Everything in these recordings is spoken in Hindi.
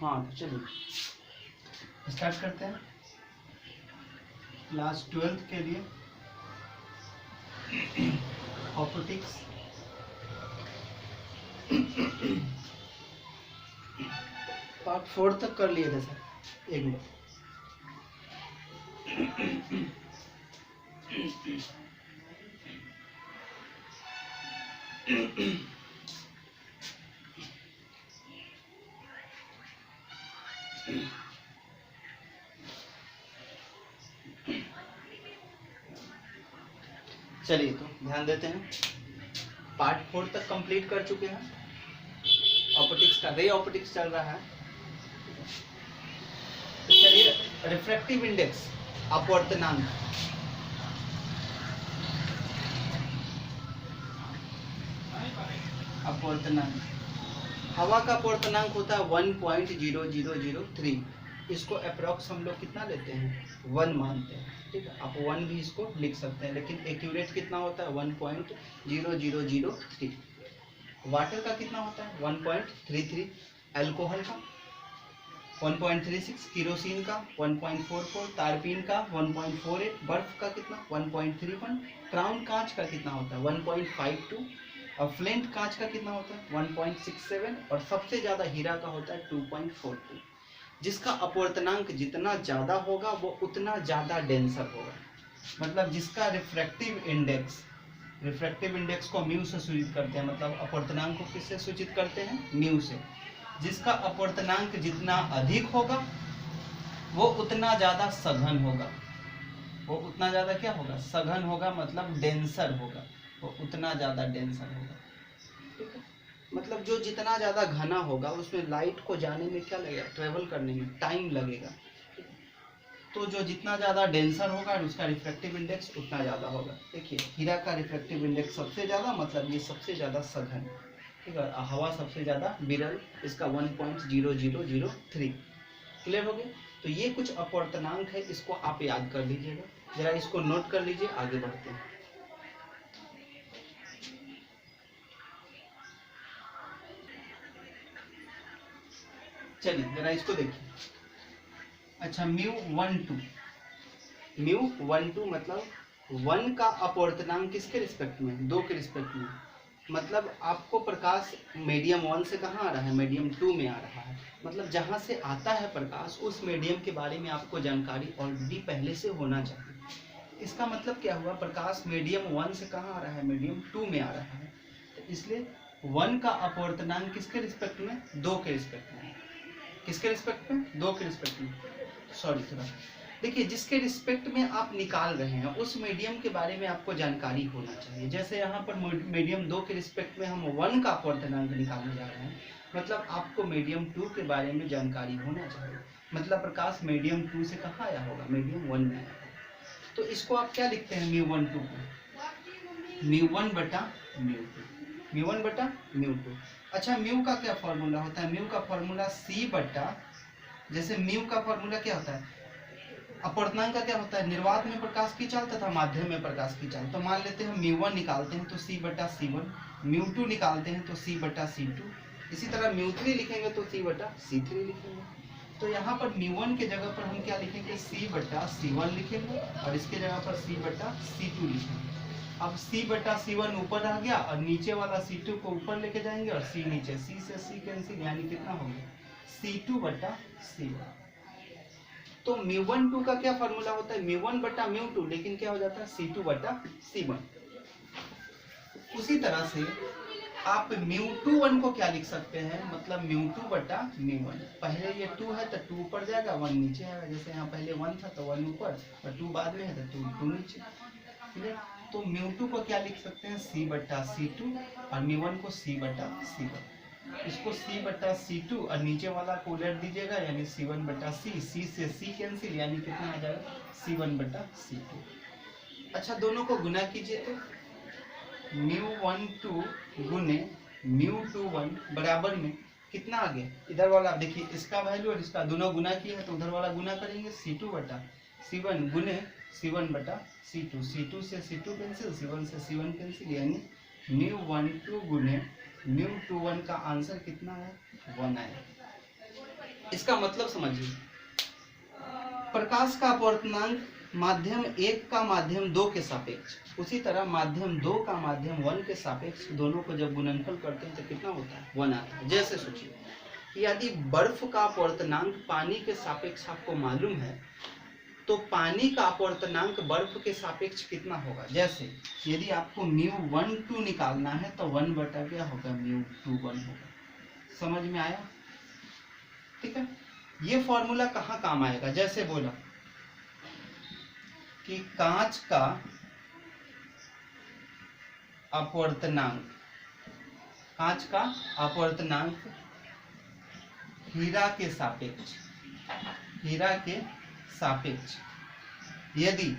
हाँ तो चलिए स्टार्ट करते हैं। क्लास 12th के लिए ऑप्टिक्स पार्ट 4 तक कर लिए थे सर, एक मिनट। चलिए तो ध्यान देते हैं, पार्ट 4 तक कंप्लीट कर चुके हैं। ऑप्टिक्स का रे ऑप्टिक्स चल रहा है। तो चलिए रिफ्रैक्टिव इंडेक्स अपवर्तनांक, अपवर्तनांक हवा का अपवर्तनांक होता है 1.0003। इसको अप्रॉक्स हम लोग कितना लेते हैं, 1 मानते हैं। ठीक है, आप 1 भी इसको लिख सकते हैं, लेकिन एक्यूरेट कितना होता है 1.0003। वाटर का कितना होता है 1.33, अल्कोहल का 1.36, केरोसिन का 1.44, तारपीन का 1.48, बर्फ का कितना 1.31, क्राउन कांच का कितना होता है 1.52 और फ्लिंट कांच का कितना होता है 1.67 और सबसे ज्यादा हीरा का होता है 2.42। जिसका अपवर्तनांक जितना ज्यादा होगा वो उतना ज्यादा डेंसर होगा। मतलब जिसका रिफ्रैक्टिव इंडेक्स को म्यू से सूचित करते हैं, मतलब अपवर्तनांक को किससे सूचित करते हैं, म्यू से। जिसका अपवर्तनांक जितना अधिक होगा वो उतना ज्यादा सघन होगा, वो उतना ज्यादा क्या होगा, सघन होगा, मतलब डेंसर होगा, वो उतना ज्यादा डेंसर होगा। ठीक है, मतलब जो जितना ज्यादा घना होगा उसमें लाइट को जाने में क्या लगेगा, ट्रेवल करने में टाइम लगेगा। तो जो जितना ज्यादा डेंसर होगा उसका रिफ्रैक्टिव इंडेक्स उतना ज्यादा होगा। देखिए हीरा का रिफ्रैक्टिव इंडेक्स सबसे ज्यादा, मतलब ये सबसे ज्यादा सघन। ठीक है, हवा सबसे ज्यादा विरल, इसका 1.0003। क्लियर हो गया। तो ये कुछ अपवर्तनांक है, इसको आप याद कर लीजिएगा, जरा इसको नोट कर लीजिए, आगे बढ़ते हैं। चलिए जरा इसको देखिए। अच्छा, μ12 मतलब 1 का अपवर्तनांक किसके रिस्पेक्ट में, 2 के रिस्पेक्ट में। मतलब आपको प्रकाश मीडियम 1 से कहाँ आ रहा है, मीडियम 2 में आ रहा है। मतलब जहाँ से आता है प्रकाश उस मीडियम के बारे में आपको जानकारी ऑलरेडी पहले से होना चाहिए। इसका मतलब क्या हुआ, प्रकाश मीडियम 1 से कहाँ आ रहा है, मीडियम 2 में आ रहा है। तो इसलिए 1 का अपवर्तनांक किसके रिस्पेक्ट में, 2 के रिस्पेक्ट में। किसके रिस्पेक्ट में, 2 के रिस्पेक्ट में। सॉरी थोड़ा देखिए, जिसके रिस्पेक्ट में आप निकाल रहे हैं उस मीडियम के बारे में आपको जानकारी होना चाहिए। जैसे यहाँ पर मीडियम 2 के रिस्पेक्ट में हम 1 का अपवर्तनांक निकालने जा रहे हैं, मतलब आपको मीडियम 2 के बारे में जानकारी होना चाहिए। मतलब प्रकाश मीडियम 2 से कहाँ आया होगा, मीडियम 1 में आया होगा। तो इसको आप क्या लिखते हैं, μ12 को μ1/μ2। अच्छा, म्यू का क्या फॉर्मूला होता है, म्यू का फॉर्मूला C बटा, जैसे म्यू का फॉर्मूला क्या होता है, अपवर्तनांक का क्या होता है, निर्वात में प्रकाश की चाल तथा माध्यम में प्रकाश की चाल। तो मान लेते हैं μ1 निकालते हैं तो C/C1, μ2 निकालते हैं तो C/C2, इसी तरह μ3 लिखेंगे तो C/C3 लिखेंगे। तो यहाँ पर μ1 के जगह पर हम क्या लिखेंगे, C/C1 लिखेंगे और इसके जगह पर C/C2 लिखेंगे। अब C/C1 ऊपर आ गया और नीचे वाला C2 को ऊपर लेके जाएंगे और C नीचे, C से C कैंसिल, यानी कितना हो गया C2/C1। तो μ12 का क्या फॉर्मूला होता है, μ1/μ2, लेकिन क्या हो जाता है C2/C1। उसी तरह से आप μ21 को क्या लिख सकते हैं, मतलब μ2/μ1। पहले ये 2 है तो 2 ऊपर जाएगा, 1 नीचे आएगा। जैसे यहाँ पहले 1 था तो 1 ऊपर और 2 बाद में है तो 2 नीचे। तो μ2 को क्या लिख सकते हैं, C/C2 और μ1 को C/C1। इसको C/C2 और नीचे वाला को उलट दीजिएगा, यानी C1/C, C से C कैंसिल, यानी कितना आ जाएगा C1/C2। अच्छा, दोनों को गुना कीजिए तो μ12 गुने μ21 बराबर में कितना आ गया, इधर वाला देखिए, इसका वैल्यू और इसका दोनों गुना किए हैं तो उधर वाला गुना करेंगे, C2/C1 गुने C1/C2, C2 से C2 कैंसिल, C1 से C1 कैंसिल, यानी μ12 गुने μ21 का आंसर कितना है, 1 आया। इसका मतलब समझिए, प्रकाश का अपवर्तनांक माध्यम 1 का माध्यम 2 के सापेक्ष, उसी तरह माध्यम 2 का माध्यम 1 के सापेक्ष, दोनों को जब गुणनफल करते हैं तो कितना होता है, 1 आता है। जैसे सोचिए यदि बर्फ का अपवर्तनांक पानी के सापेक्ष आपको मालूम है, तो पानी का अपवर्तनांक बर्फ के सापेक्ष कितना होगा। जैसे यदि आपको μ12 निकालना है तो 1 बटा क्या होगा, μ21 होगा। समझ में आया, ठीक है। ये फॉर्मूला कहाँ काम आएगा, जैसे बोला कि कांच का अपवर्तनांक, कांच का अपवर्तनांक हीरा के सापेक्ष, हीरा के सापेक्ष यदि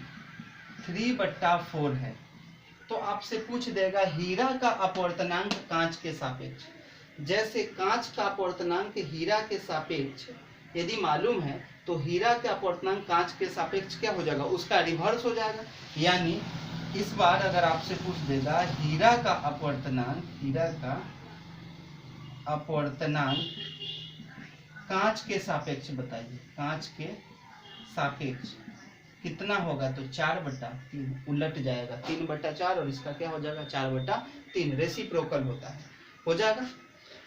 3/4 है, तो आपसे पूछ देगा हीरा का अपवर्तनांक कांच के सापेक्ष। जैसे कांच का अपवर्तनांक हीरा के सापेक्ष यदि मालूम है, तो हीरा का अपवर्तनांक कांच के सापेक्ष क्या हो जाएगा, उसका रिवर्स हो जाएगा। यानी इस बार अगर आपसे पूछ देगा हीरा का अपवर्तनांक, हीरा का अपवर्तनांक कांच के सापेक्ष बताइए, कांच के सापेक्ष कितना होगा, तो 4/3, उलट जाएगा 3/4 और इसका क्या हो जाएगा 4/3, रेसिप्रोकल होता है, हो जाएगा।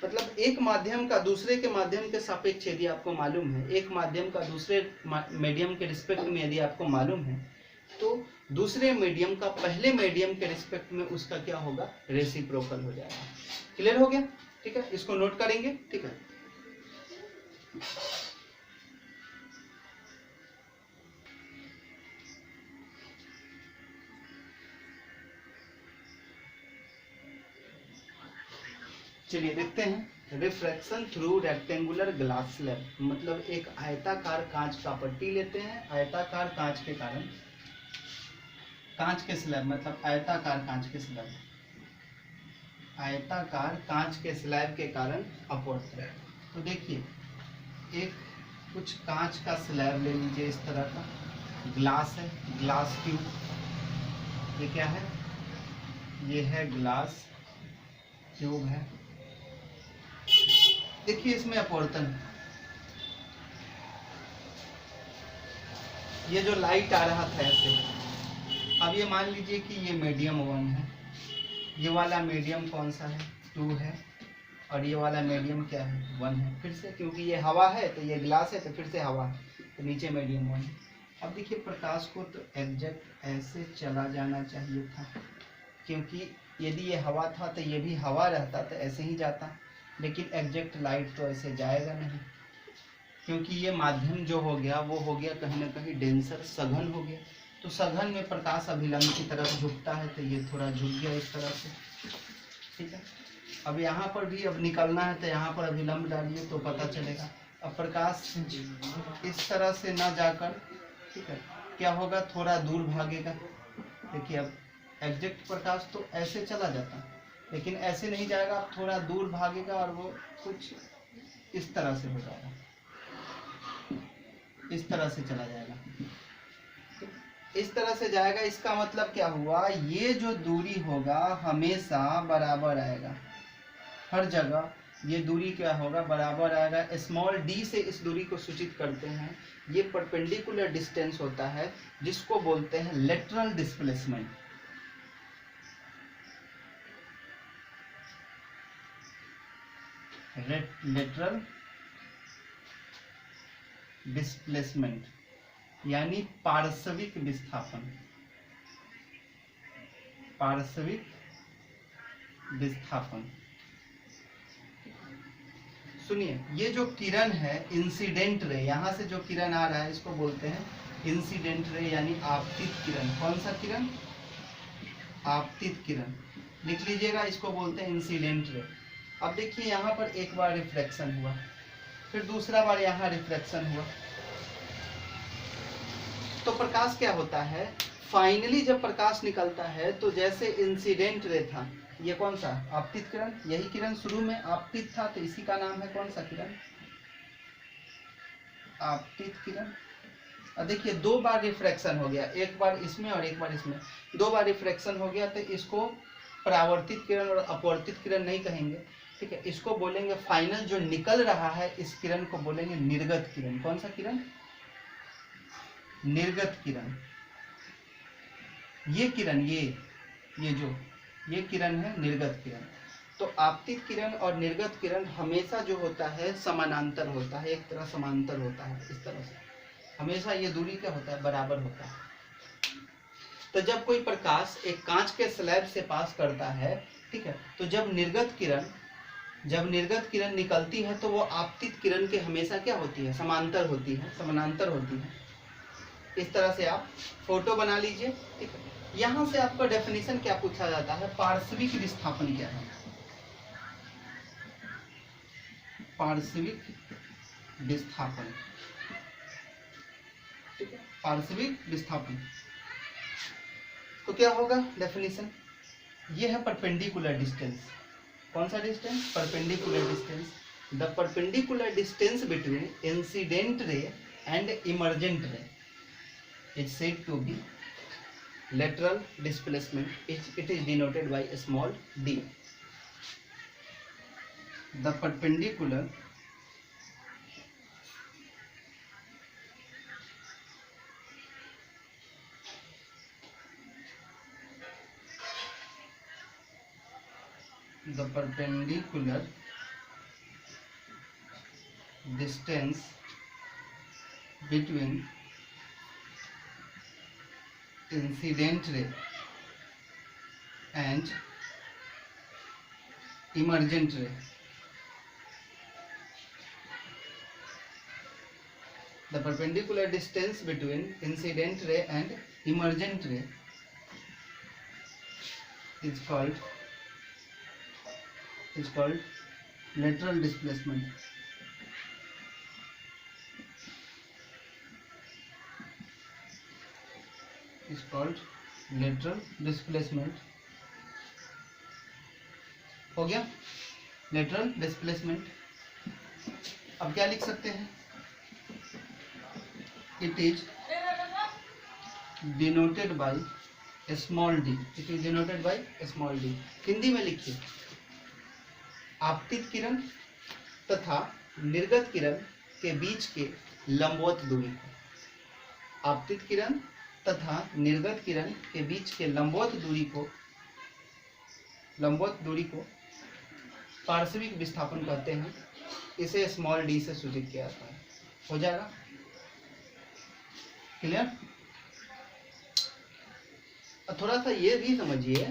मतलब एक माध्यम का दूसरे के माध्यम के सापेक्ष यदि आपको मालूम है, एक माध्यम का दूसरे मीडियम के रिस्पेक्ट में यदि आपको मालूम है, तो दूसरे मीडियम का पहले मीडियम के रिस्पेक्ट में उसका क्या होगा, रेसिप्रोकल हो जाएगा। क्लियर हो गया, ठीक है, इसको नोट करेंगे, ठीक है। चलिए देखते हैं, refraction through rectangular glass slab, मतलब एक आयताकार कांच का पट्टी लेते हैं, आयताकार कांच के कारण, कांच के स्लैब मतलब आयताकार कांच के स्लैब, आयताकार कांच के स्लैब के कारण अपवर्तन। तो देखिए एक कुछ कांच का स्लैब ले लीजिए, इस तरह का ग्लास है, ग्लास ट्यूब, ये क्या है, ये है ग्लास ट्यूब है। देखिए इसमें अपवर्तन, ये जो लाइट आ रहा था ऐसे, अब ये मान लीजिए कि ये मीडियम 1 है, ये वाला मीडियम कौन सा है, 2 है, और ये वाला मीडियम क्या है, 1 है। फिर से क्योंकि ये हवा है तो ये ग्लास है, तो फिर से हवा है, तो नीचे मीडियम 1 है। अब देखिए प्रकाश को तो एग्जैक्ट ऐसे चला जाना चाहिए था, क्योंकि यदि ये हवा था तो ये भी हवा रहता तो ऐसे ही जाता, लेकिन एग्जैक्ट लाइट तो ऐसे जाएगा नहीं, क्योंकि ये माध्यम जो हो गया वो हो गया कहीं ना कहीं डेंसर, सघन हो गया। तो सघन में प्रकाश अभिलंब की तरफ झुकता है, तो ये थोड़ा झुक गया इस तरह से, ठीक है। अब यहाँ पर भी अब निकलना है तो यहाँ पर अभिलंब डालिए तो पता चलेगा। अब प्रकाश इस तरह से ना जाकर, ठीक है, क्या होगा, थोड़ा दूर भागेगा। देखिए अब एग्जैक्ट प्रकाश तो ऐसे चला जाता, लेकिन ऐसे नहीं जाएगा, अब थोड़ा दूर भागेगा और वो कुछ इस तरह से हो जाएगा, इस तरह से चला जाएगा, इस तरह से जाएगा। इसका मतलब क्या हुआ, ये जो दूरी होगा हमेशा बराबर आएगा, हर जगह ये दूरी क्या होगा, बराबर आएगा। स्मॉल डी से इस दूरी को सूचित करते हैं, ये परपेंडिकुलर डिस्टेंस होता है जिसको बोलते हैं लेटरल डिस्प्लेसमेंट। लेटरल डिस्प्लेसमेंट यानी पार्श्विक विस्थापन, पार्श्विक विस्थापन। सुनिए, ये जो किरण है इंसिडेंट रे, यहाँ से जो किरण आ रहा है इसको बोलते हैं इंसिडेंट रे यानी आपतित किरण। कौन सा किरण, आपतित किरण, लिख लीजिएगा, इसको बोलते हैं इंसिडेंट रे। अब देखिए यहाँ पर एक बार रिफ्लेक्शन हुआ, फिर दूसरा बार यहाँ रिफ्लेक्शन हुआ, तो प्रकाश क्या होता है, फाइनली जब प्रकाश निकलता है तो जैसे इंसिडेंट रे था, ये कौन सा, आपतित किरण, यही किरण शुरू में आपतित था तो इसी का नाम है कौन सा किरण, आपतित किरण। अब देखिए दो बार रिफ्रैक्शन हो गया, एक बार इसमें और एक बार इसमें, दो बार रिफ्रैक्शन हो गया, तो इसको परावर्तित किरण और अपवर्तित किरण नहीं कहेंगे, ठीक है, इसको बोलेंगे फाइनल जो निकल रहा है इस किरण को बोलेंगे निर्गत किरण। कौन सा किरण? निर्गत किरण। ये किरण ये किरण है निर्गत किरण। तो आपतित किरण और निर्गत किरण हमेशा जो होता है समानांतर होता है, एक तरह समांतर होता है। इस तरह से हमेशा ये दूरी क्या होता है? बराबर होता है। तो जब कोई प्रकाश एक कांच के स्लैब से पास करता है, ठीक है, तो जब निर्गत किरण निकलती है तो वो आपतित किरण के हमेशा क्या होती है? समांतर होती है, समानांतर होती है। इस तरह से आप फोटो बना लीजिए। ठीक है, यहां से आपका डेफिनेशन क्या पूछा जाता है? पार्श्विक विस्थापन क्या है? पार्श्विक विस्थापन। ठीक है, पार्श्विक विस्थापन तो क्या होगा डेफिनेशन? ये है परपेंडिकुलर डिस्टेंस। कौन सा distance? Perpendicular distance. The perpendicular distance between incident ray and emergent रे is said to be lateral displacement. It is denoted by a small d. The perpendicular distance between incident ray and emergent ray. The perpendicular distance between incident ray and emergent ray is called lateral displacement. Is called lateral displacement. हो गया lateral displacement। अब क्या लिख सकते हैं? It is denoted by a small d. It is denoted by a small d. Hindi में लिखिए, आपतित किरण तथा निर्गत किरण के बीच के लंबवत दूरी को, आपतित किरण तथा निर्गत किरण के बीच के लंबवत दूरी को पार्श्विक विस्थापन कहते हैं। इसे स्मॉल डी से सूचित किया जाता है। हो जाएगा क्लियर? थोड़ा सा ये भी समझिए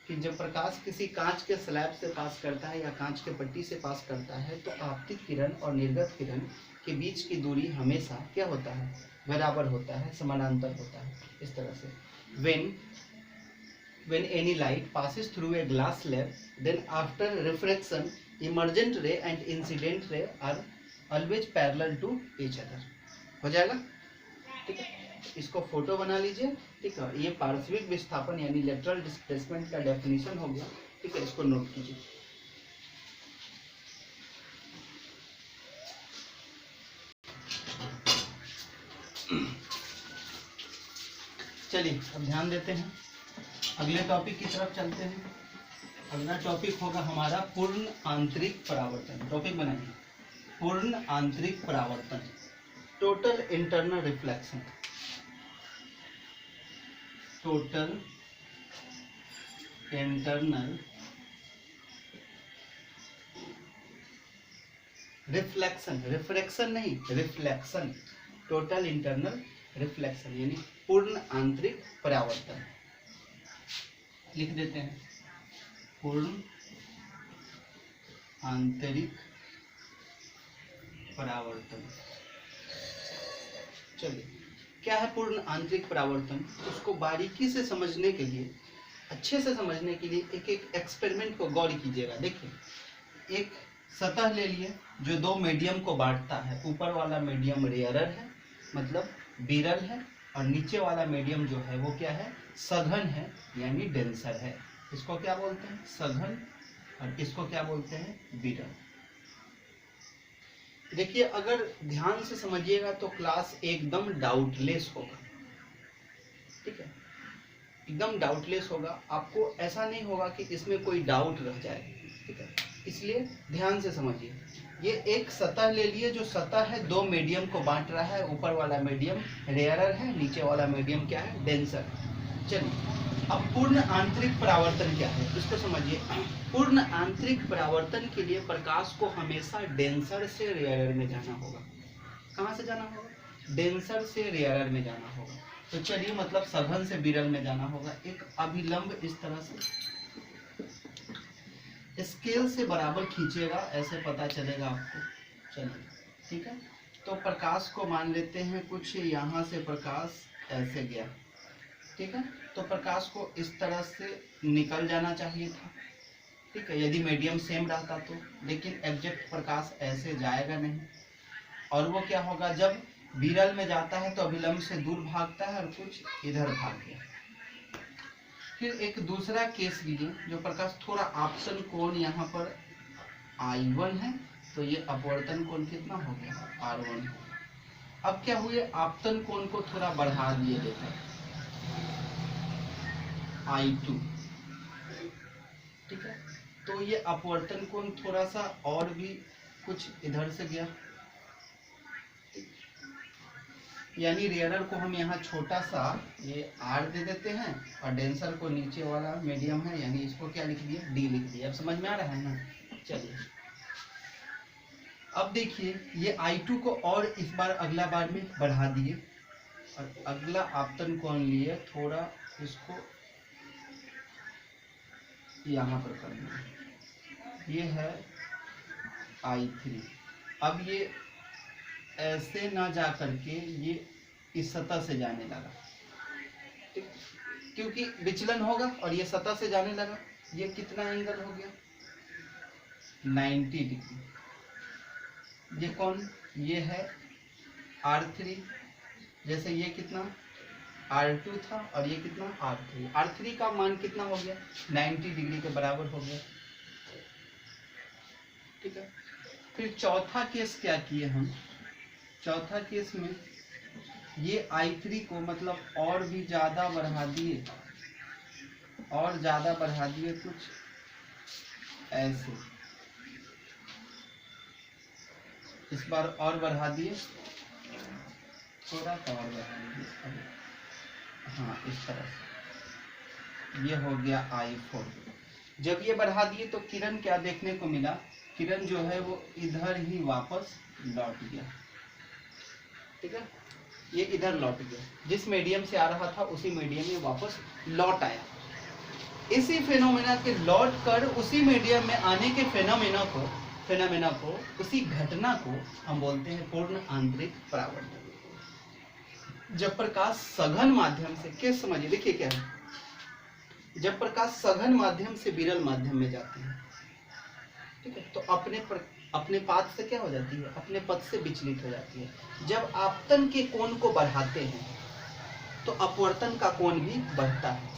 कि जब प्रकाश किसी कांच के स्लैब से पास करता है या कांच के पट्टी से पास करता है तो आपतित किरण और निर्गत किरण के बीच की दूरी हमेशा क्या होता है? बराबर होता है, समानांतर होता है। इस तरह से when any light passes through a glass slab, then after refraction emergent ray and incident ray are always parallel to each other. हो जाएगा? ठीक है, इसको फोटो बना लीजिए। ठीक है, ये पार्श्विक विस्थापन यानी लेटरल डिस्प्लेसमेंट का डेफिनेशन हो गया। ठीक है, इसको नोट कीजिए। चलिए अब ध्यान देते हैं, अगले टॉपिक की तरफ चलते हैं। अगला टॉपिक होगा हमारा पूर्ण आंतरिक परावर्तन। टॉपिक बनाइए, पूर्ण आंतरिक परावर्तन, total internal reflection. Total internal reflection, refraction नहीं, रिफ्लेक्शन। टोटल इंटरनल रिफ्लेक्शन यानी पूर्ण आंतरिक परावर्तन। लिख देते हैं, पूर्ण आंतरिक परावर्तन। चलिए, क्या है पूर्ण आंतरिक परावर्तन? उसको बारीकी से समझने के लिए, अच्छे से समझने के लिए एक एक एक्सपेरिमेंट को गौर कीजिएगा। देखिए, एक सतह ले लिए जो दो मीडियम को बांटता है। ऊपर वाला मीडियम रेयरर है, मतलब विरल है, और नीचे वाला मीडियम जो है वो क्या है? सघन है यानी डेंसर है। इसको क्या बोलते हैं? सघन। और इसको क्या बोलते हैं? विरल। देखिए, अगर ध्यान से समझिएगा तो क्लास एकदम डाउटलेस होगा। ठीक है, एकदम डाउटलेस होगा। आपको ऐसा नहीं होगा कि इसमें कोई डाउट रह जाए। ठीक है, इसलिए ध्यान से समझिए, ये एक सतह ले लिए, जो सतह है दो मीडियम को बांट रहा है, ऊपर वाला मीडियम रेयरर है, नीचे वाला मीडियम क्या है, डेंसर। चलिए अब पूर्ण आंतरिक परावर्तन क्या है इसको समझिए। पूर्ण आंतरिक परावर्तन के लिए प्रकाश को हमेशा डेंसर से रेयरर में जाना होगा। कहाँ से जाना होगा, डेंसर से रेयरर में जाना होगा। तो चलिए मतलब सघन से विरल में जाना होगा। एक अभिलंब इस तरह से स्केल से बराबर खींचेगा, ऐसे पता चलेगा आपको। चलिए ठीक है, तो प्रकाश को मान लेते हैं कुछ यहाँ से प्रकाश ऐसे गया, ठीक है, तो प्रकाश को इस तरह से निकल जाना चाहिए था, ठीक है, यदि मीडियम सेम रहता तो। लेकिन एग्जैक्ट प्रकाश ऐसे जाएगा नहीं, और वो क्या होगा, जब विरल में जाता है तो अभिलंब से दूर भागता है और कुछ इधर भाग गया। फिर एक दूसरा केस लिए, जो प्रकाश थोड़ा आपतन कोण यहाँ पर I1 है, तो ये अपवर्तन कोण कितना हो गया, R1। अब क्या हुए, आपतन कोण को थोड़ा बढ़ा दिए देकर I2, ठीक है, तो ये अपवर्तन कोण थोड़ा सा और भी कुछ इधर से गया, यानी रेयरर को हम यहाँ छोटा सा ये R दे देते हैं, और डेंसर को नीचे वाला मीडियम है, यानी इसको क्या लिख दिया, D लिख दिया। अब समझ में आ रहा है ना। चलिए अब देखिए, ये I2 को और इस बार अगला बार में बढ़ा दिए, और अगला आपतन कोण लिए, थोड़ा इसको यहाँ पर करना है, ये है I3। अब ये ऐसे ना जा करके ये इस सतह से जाने लगा, ठीक, क्योंकि विचलन होगा और ये सतह से जाने लगा। ये कितना एंगल हो गया, 90 डिग्री। ये कौन, ये है R3, जैसे ये कितना R2 था और ये कितना R3। R3 का मान कितना हो गया, 90 डिग्री के बराबर हो गया, ठीक है। फिर चौथा केस क्या किए हम, चौथा केस में ये I3 को मतलब और भी ज्यादा बढ़ा दिए, और ज्यादा बढ़ा दिए, कुछ ऐसे, इस बार और बढ़ा दिए, थोड़ा सा और बढ़ा दिए, हाँ इस तरह से, ये हो गया I4। जब ये बढ़ा दिए तो किरण क्या देखने को मिला, किरण जो है वो इधर ही वापस लौट गया, ठीक है, ये इधर लौट गया, जिस मीडियम से आ रहा था उसी मीडियम में वापस लौट आया। इसी फेनोमेना के लौट कर उसी मीडियम में आने के फेनोमेना को उसी घटना को हम बोलते हैं पूर्ण आंतरिक परावर्तन। जब प्रकाश सघन माध्यम से, केस समझिए, देखिए क्या है, जब प्रकाश सघन माध्यम से विरल माध्यम में जाती है, ठीक है, तो अपने पाथ से क्या हो जाती है, अपने पथ से विचलित हो जाती है। जब आपतन के कोण को बढ़ाते हैं तो अपवर्तन का कोण भी बढ़ता है।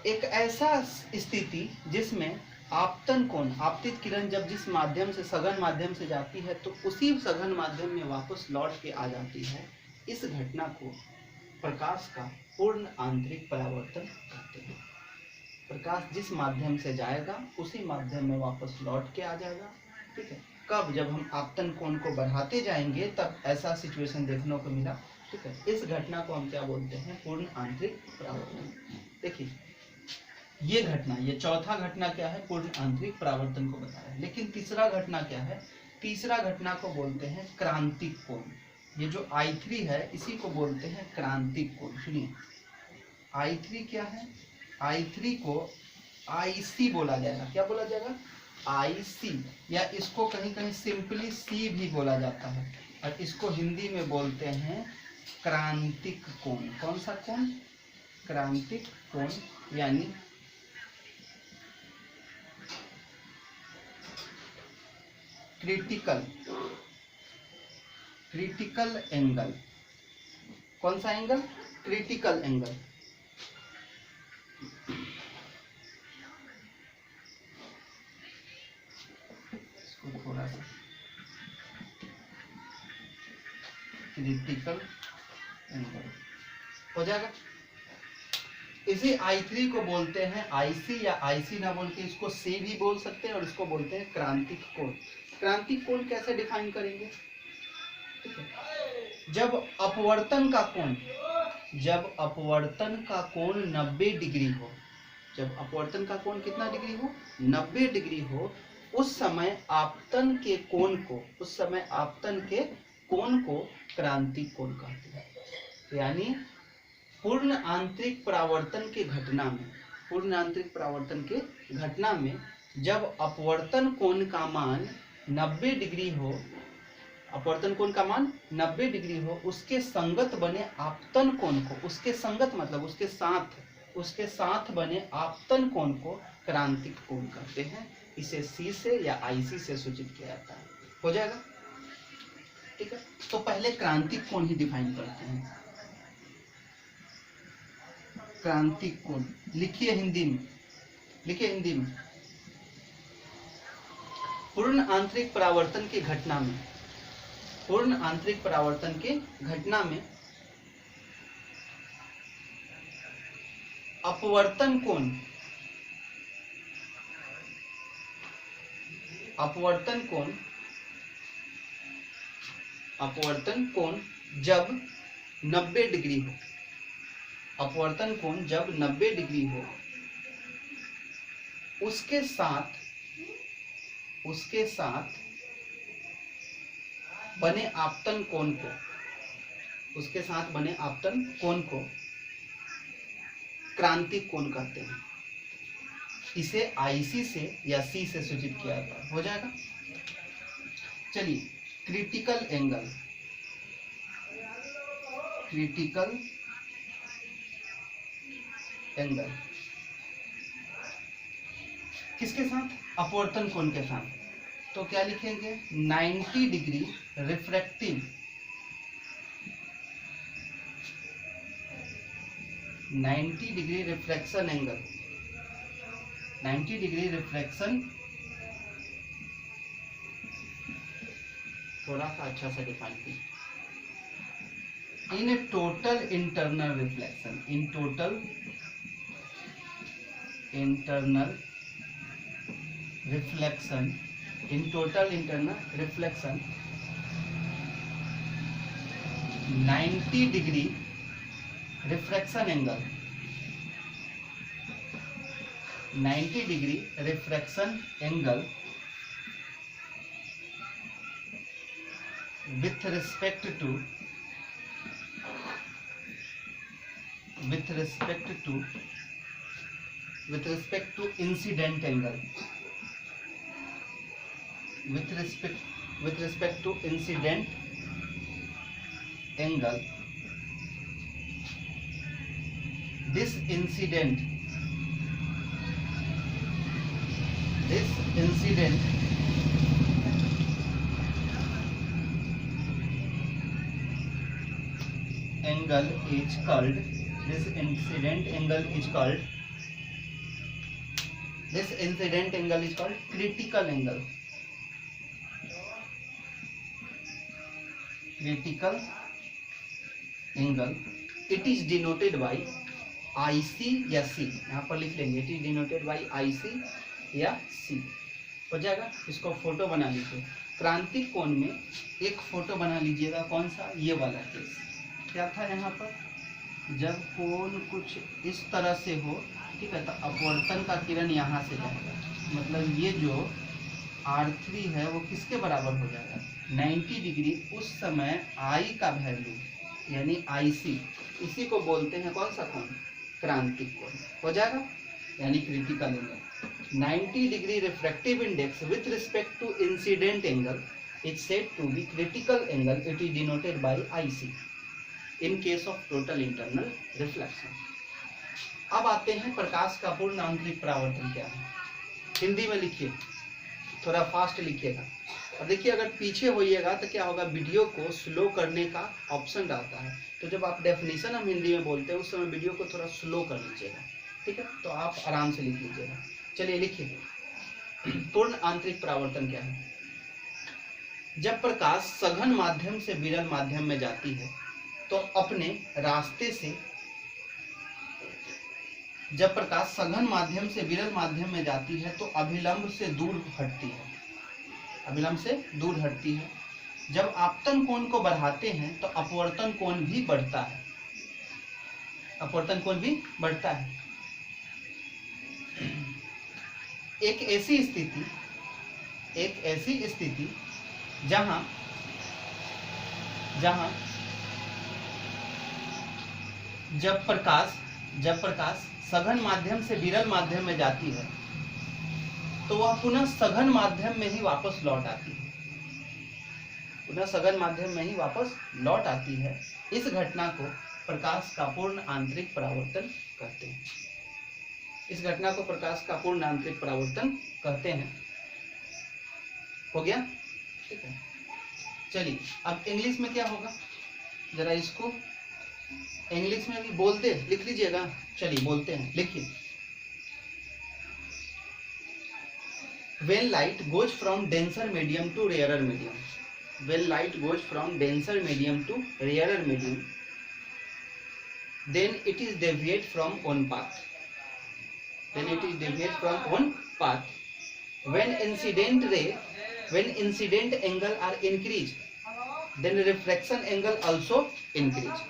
एक ऐसा स्थिति जिसमें आपतन कोण, आपतित किरण जब जिस माध्यम से, सघन माध्यम से जाती है, तो उसी सघन माध्यम में वापस लौट के आ जाती है, इस घटना को प्रकाश का पूर्ण आंतरिक परावर्तन कहते हैं। प्रकाश जिस माध्यम से जाएगा उसी माध्यम में वापस लौट के आ जाएगा, ठीक है। कब, जब हम आपतन कोण को बढ़ाते जाएंगे तब ऐसा सिचुएशन देखने को मिला, ठीक है। इस घटना को हम क्या बोलते हैं, पूर्ण आंतरिक परावर्तन। देखिए ये घटना, ये चौथा घटना क्या है, पूर्ण आंतरिक परावर्तन को बताया। लेकिन तीसरा घटना क्या है, तीसरा घटना को बोलते हैं क्रांतिक कोण। ये जो I3 है इसी को बोलते हैं क्रांतिक कोण। सुनिए I3 क्या है, I3 को IC बोला जाएगा। क्या बोला जाएगा, IC, या इसको कहीं कहीं सिंपली C भी बोला जाता है, और इसको हिंदी में बोलते हैं क्रांतिक कोण। कौन सा कोण, क्रांतिक कोण, यानी क्रिटिकल एंगल। कौन सा एंगल, क्रिटिकल एंगल। इसको थोड़ा सा, क्रिटिकल एंगल हो जाएगा। इसी I3 को बोलते हैं IC या IC ना बोल के इसको C भी बोल सकते हैं और इसको बोलते हैं क्रांतिक कोण। क्रांतिक कोण कैसे डिफाइन करेंगे? ठीक है, जब अपवर्तन का कोण 90 डिग्री हो, जब अपवर्तन का कोण कितना डिग्री हो? 90 डिग्री हो, उस समय आपतन के कोण को क्रांतिक कोण कहते हैं। यानी पूर्ण आंतरिक परावर्तन के घटना में जब अपवर्तन कोण का मान 90 डिग्री हो, उसके संगत बने आपतन कोण को, उसके संगत मतलब उसके साथ बने आपतन कोण को क्रांतिक कोण कहते हैं। इसे C से या IC से सूचित किया जाता है। हो जाएगा? ठीक है, तो पहले क्रांतिक कोण ही डिफाइन करते हैं। क्रांतिक कोण लिखिए हिंदी में। पूर्ण आंतरिक परावर्तन की घटना में अपवर्तन कोण जब 90 डिग्री हो, उसके साथ बने आपतन कोण को क्रांतिक कोण कहते हैं। इसे IC से या C से सूचित किया जाता है। हो जाएगा? चलिए, क्रिटिकल एंगल किसके साथ? अपवर्तन कोण के साथ। तो क्या लिखेंगे? 90 degree refractive 90 degree refraction angle, 90 degree refraction, थोड़ा सा अच्छा से डिफाइन कीजिए। In total internal reflection, in total internal reflection 90 degree refraction angle, 90 degree refraction angle with respect to incident angle, with respect to incident angle, this incident angle is called, this incident angle is called critical angle. Critical angle, it is denoted by IC या C, यहाँ पर लिख लेंगे, it is denoted by IC या C। हो जाएगा? इसको फोटो बना लीजिए। क्रांतिक कोण में एक फोटो बना लीजिएगा। कौन सा? ये वाला केस। क्या था यहाँ पर? जब कोण कुछ इस तरह से हो, ठीक है, तो अपवर्तन का किरण यहाँ से जाएगा, मतलब ये जो R3 है वो किसके बराबर हो जाएगा? 90 डिग्री। उस समय I का वैल्यू यानी IC, इसी को बोलते हैं कौन सा कोण? क्रांतिक कोण। हो जाएगा? यानी critical angle. 90 degree refractive index with respect to incident angle is said to be critical angle, it is denoted by IC in case of total internal reflection. अब आते हैं प्रकाश का पूर्ण आंतरिक परावर्तन क्या है। हिंदी में लिखिए, थोड़ा फास्ट लिखिएगा। और देखिए, अगर पीछे होइएगा तो क्या होगा, वीडियो को स्लो करने का ऑप्शन रहता है, तो जब आप डेफिनेशन हम हिंदी में बोलते हैं उस समय वीडियो को थोड़ा स्लो कर लीजिएगा, ठीक है, तो आप आराम से लिख लीजिएगा। चलिए लिखिए, पूर्ण आंतरिक परावर्तन क्या है। जब प्रकाश सघन माध्यम से विरल माध्यम में जाती है तो अपने रास्ते से जब प्रकाश सघन माध्यम से विरल माध्यम में जाती है तो अभिलंब से दूर हटती है, अभिलंब से दूर हटती है। जब आपतन कोण को बढ़ाते हैं तो अपवर्तन कोण भी बढ़ता है, अपवर्तन कोण भी बढ़ता है। एक ऐसी स्थिति जहां जब प्रकाश सघन माध्यम से विरल माध्यम में जाती है तो वह पुनः सघन माध्यम में ही वापस लौट आती है, पुनः सघन माध्यम में ही वापस लौट आती है। इस घटना को प्रकाश का पूर्ण आंतरिक परावर्तन कहते हैं, इस घटना को प्रकाश का पूर्ण आंतरिक परावर्तन कहते हैं। हो गया, ठीक है। चलिए अब इंग्लिश में क्या होगा, जरा इसको इंग्लिश में भी बोलते लिख लीजिएगा। चलिए बोलते हैं, लिखिए। When light goes from denser medium to rarer medium, when light goes from denser medium to rarer medium, then it is deviate from one path. Then it is deviate from one path. When incident angle are increased, then refraction angle also increase.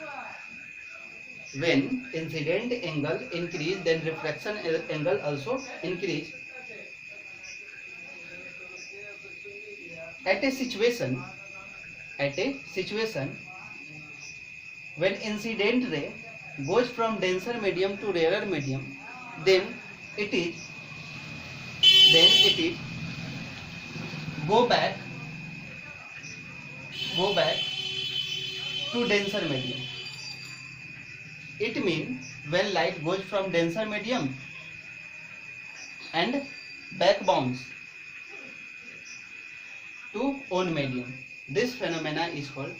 When incident angle increase, then refraction angle also increase. At a situation when incident ray goes from denser medium to rarer medium, then it is go back to denser medium. It means when light goes from denser medium and back bounce to own medium, this phenomena is called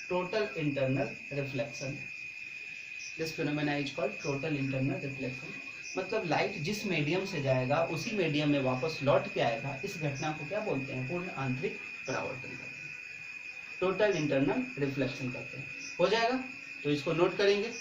total internal reflection. This phenomena is called total internal reflection. मतलब लाइट जिस मीडियम से जाएगा उसी मीडियम में वापस लौट के आएगा, इस घटना को क्या बोलते हैं, पूर्ण आंतरिक परावर्तन कहते हैं, टोटल इंटरनल रिफ्लेक्शन कहते हैं। हो जाएगा, तो इसको नोट करेंगे।